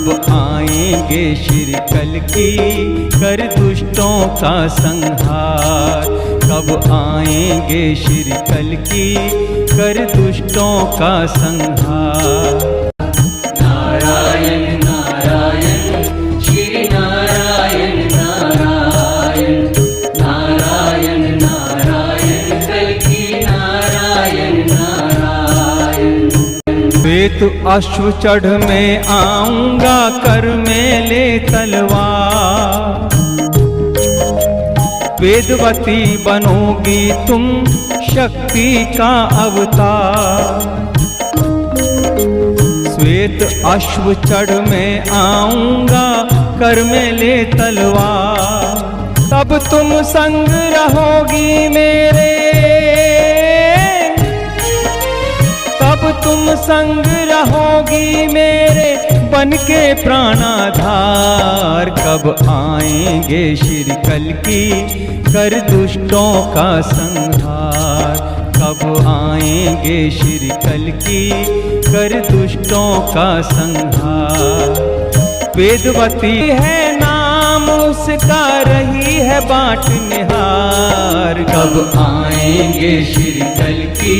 कब आएंगे श्री कल्कि कर दुष्टों का संहार। कब आएंगे श्री कल्कि कर दुष्टों का संहार। नारायण नारायण श्री नारायण नारायण नारायण नारायण कल्कि नारायण नारायण। श्वेत अश्व चढ़ में आऊंगा कर में ले तलवार। वेदवती बनोगी तुम शक्ति का अवतार। श्वेत अश्व चढ़ में आऊंगा कर में ले तलवार। तब तुम संग रहोगी मेरे, तब तुम संग रहोगी मेरे बन के प्राणाधार। कब आएंगे श्री कल्कि कर दुष्टों का संहार। कब आएंगे श्री कल्कि कर दुष्टों का संहार। वेदवती है नाम उसका रही है बाट निहार। कब आएंगे श्री कल्कि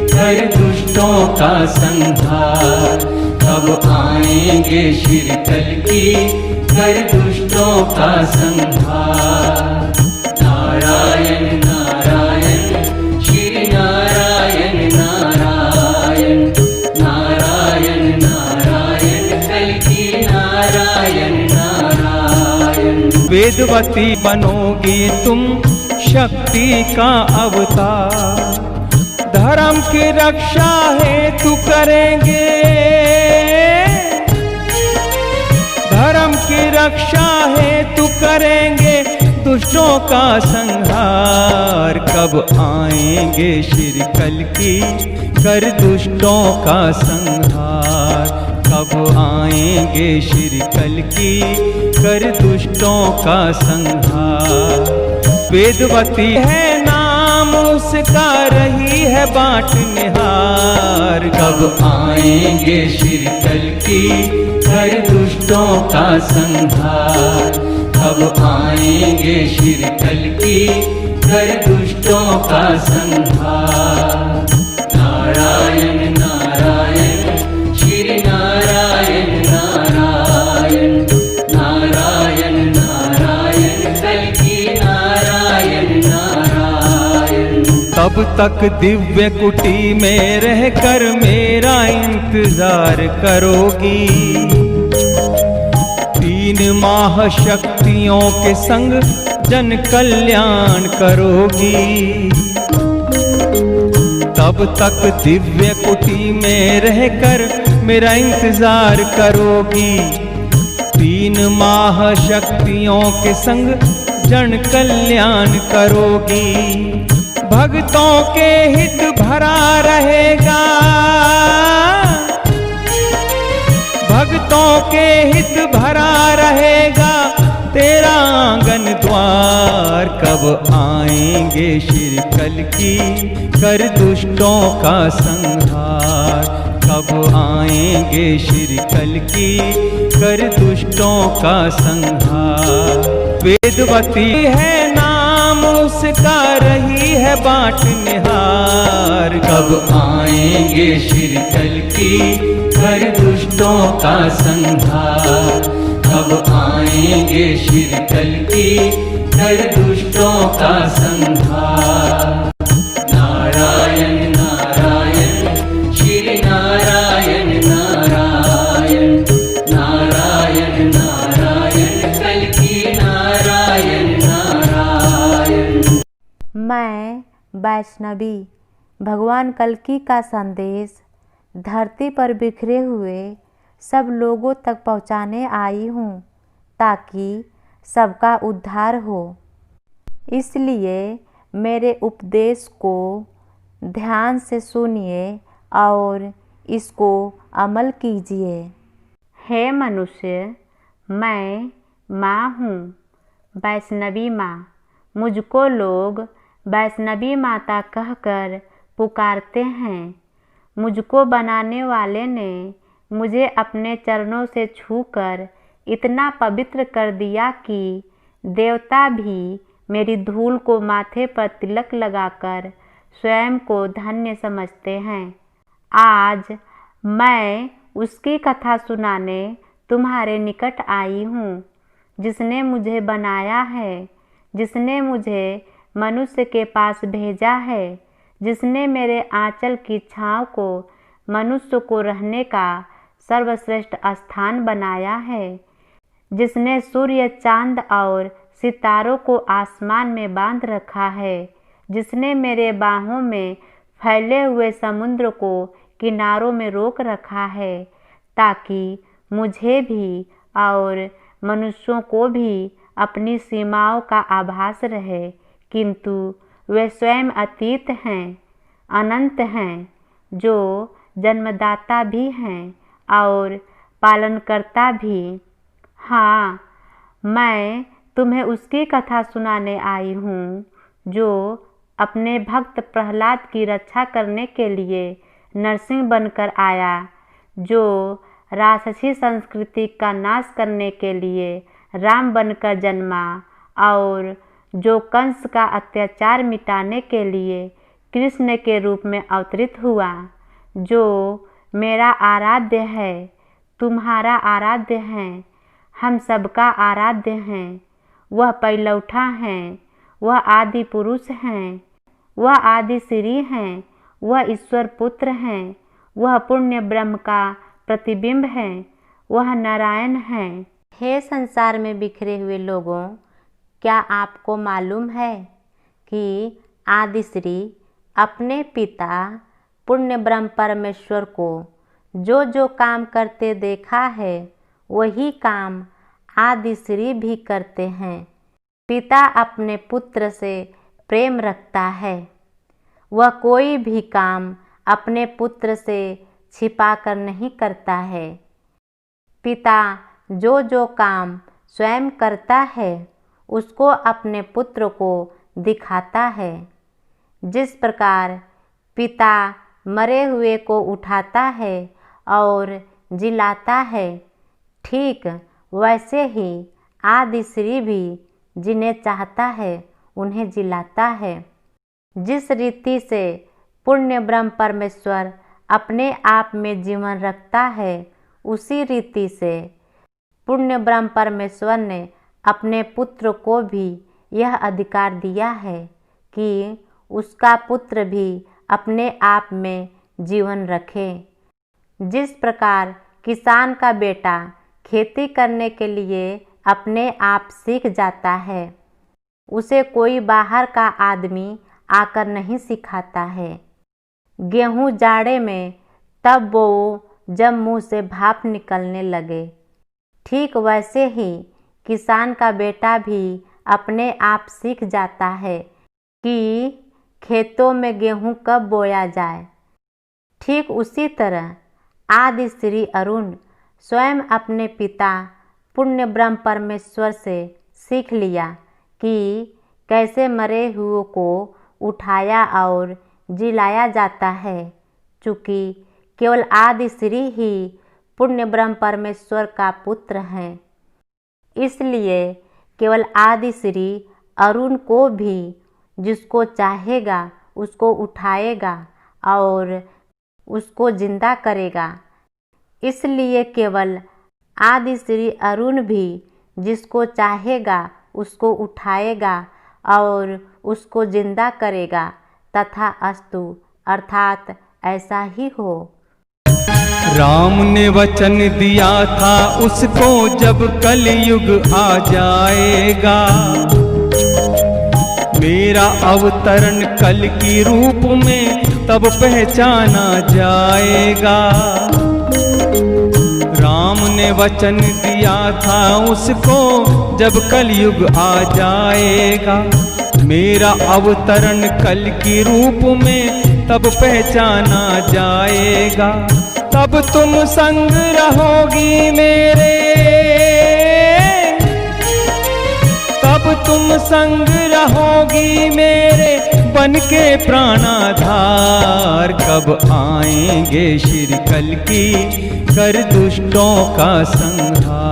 कर दुष्टों का संहार। कब आएंगे श्री कल्कि कर दुष्टों का संहार। नारायण नारायण श्री नारायण नारायण नारायण नारायण कल्कि नारायण नारायण। वेदवती बनोगी तुम शक्ति का अवतार। धर्म की रक्षा हेतु करेंगे, धर्म की रक्षा हेतु करेंगे दुष्टों का संहार। कब आएंगे श्री कल्कि कर दुष्टों का संहार। कब आएंगे श्री कल्कि कर दुष्टों का संहार। वेदवती है नाम उसका रही है बाट निहार। कब आएंगे श्री कल्कि कर दुष्टों का संहार। कब आएंगे श्री कल्कि कर दुष्टों का संहार। नारायण नारायण श्री नारायण नारायण नारायण नारायण कल्कि नारायण नारायण। तब तक दिव्य कुटी में रहकर मेरा इंतजार करोगी। 3 माह शक्तियों के संग जन कल्याण करोगी। तब तक दिव्य कुटी में रहकर मेरा इंतजार करोगी। 3 माह शक्तियों के संग जन कल्याण करोगी। भक्तों के हित भरा रहेगा, भक्तों के हित भरा रहेगा तेरा आंगन द्वार। कब आएंगे श्री कल्कि कर दुष्टों का संहार। कब आएंगे श्री कल्कि कर दुष्टों का संहार। वेदवती है नाम उसका रही है बाट निहार। कब आएंगे श्री कल्कि कर दुष्टों का संहार। कब आएंगे श्री कल्कि कर दुष्टों का संहार। नारायण नारायण श्री नारायण नारायण नारायण नारायण कल्कि नारायण नारायण। मैं वैष्णवी भगवान कल्कि का संदेश धरती पर बिखरे हुए सब लोगों तक पहुंचाने आई हूँ ताकि सबका उद्धार हो। इसलिए मेरे उपदेश को ध्यान से सुनिए और इसको अमल कीजिए। हे मनुष्य, मैं माँ हूँ, वैष्णवी माँ। मुझको लोग वैष्णवी माता कहकर पुकारते हैं। मुझको बनाने वाले ने मुझे अपने चरणों से छूकर इतना पवित्र कर दिया कि देवता भी मेरी धूल को माथे पर तिलक लगाकर स्वयं को धन्य समझते हैं। आज मैं उसकी कथा सुनाने तुम्हारे निकट आई हूँ, जिसने मुझे बनाया है, जिसने मुझे मनुष्य के पास भेजा है, जिसने मेरे आंचल की छाँव को मनुष्य को रहने का सर्वश्रेष्ठ स्थान बनाया है, जिसने सूर्य, चांद और सितारों को आसमान में बांध रखा है, जिसने मेरे बाहों में फैले हुए समुद्र को किनारों में रोक रखा है, ताकि मुझे भी और मनुष्यों को भी अपनी सीमाओं का आभास रहे, किंतु वे स्वयं अतीत हैं, अनंत हैं, जो जन्मदाता भी हैं और पालनकर्ता भी। हाँ, मैं तुम्हें उसकी कथा सुनाने आई हूँ, जो अपने भक्त प्रहलाद की रक्षा करने के लिए नरसिंह बनकर आया, जो राक्षसी संस्कृति का नाश करने के लिए राम बनकर जन्मा और जो कंस का अत्याचार मिटाने के लिए कृष्ण के रूप में अवतरित हुआ, जो मेरा आराध्य है, तुम्हारा आराध्य है, हम सबका आराध्य हैं। वह पैलौठा हैं, वह आदि पुरुष हैं, वह आदि श्री हैं, वह ईश्वर पुत्र हैं, वह पुण्य ब्रह्म का प्रतिबिंब हैं, वह नारायण हैं। हे संसार में बिखरे हुए लोगों, क्या आपको मालूम है कि आदि श्री अपने पिता पुण्य ब्रह्म परमेश्वर को जो जो काम करते देखा है, वही काम आदि श्री भी करते हैं। पिता अपने पुत्र से प्रेम रखता है, वह कोई भी काम अपने पुत्र से छिपा कर नहीं करता है। पिता जो जो काम स्वयं करता है, उसको अपने पुत्र को दिखाता है। जिस प्रकार पिता मरे हुए को उठाता है और जिलाता है, ठीक वैसे ही आदि श्री भी जिन्हें चाहता है उन्हें जिलाता है। जिस रीति से पुण्य ब्रह्म परमेश्वर अपने आप में जीवन रखता है, उसी रीति से पुण्य ब्रह्म परमेश्वर ने अपने पुत्र को भी यह अधिकार दिया है कि उसका पुत्र भी अपने आप में जीवन रखे। जिस प्रकार किसान का बेटा खेती करने के लिए अपने आप सीख जाता है, उसे कोई बाहर का आदमी आकर नहीं सिखाता है। गेहूँ जाड़े में तब बोओ जब मुँह से भाप निकलने लगे, ठीक वैसे ही किसान का बेटा भी अपने आप सीख जाता है कि खेतों में गेहूँ कब बोया जाए। ठीक उसी तरह आदि श्री अरुण स्वयं अपने पिता पुण्य ब्रह्म परमेश्वर से सीख लिया कि कैसे मरे हुओं को उठाया और जिलाया जाता है। चूँकि केवल आदि श्री ही पुण्य ब्रह्म परमेश्वर का पुत्र हैं, इसलिए केवल आदि श्री अरुण को भी जिसको चाहेगा उसको उठाएगा और उसको जिंदा करेगा। इसलिए केवल आदि श्री अरुण भी जिसको चाहेगा उसको उठाएगा और उसको जिंदा करेगा। तथा अस्तु, अर्थात ऐसा ही हो। राम ने वचन दिया था उसको जब कलयुग आ जाएगा, मेरा अवतरण कल की रूप में तब पहचाना जाएगा। राम ने वचन दिया था उसको जब कलयुग आ जाएगा, मेरा अवतरण कल की रूप में तब पहचाना जाएगा। तब तुम संग रहोगी मेरे, तब तुम संग रहोगी मेरे, बन के प्राणाधार, कब आएंगे श्री कल्कि कर दुष्टों का संहार।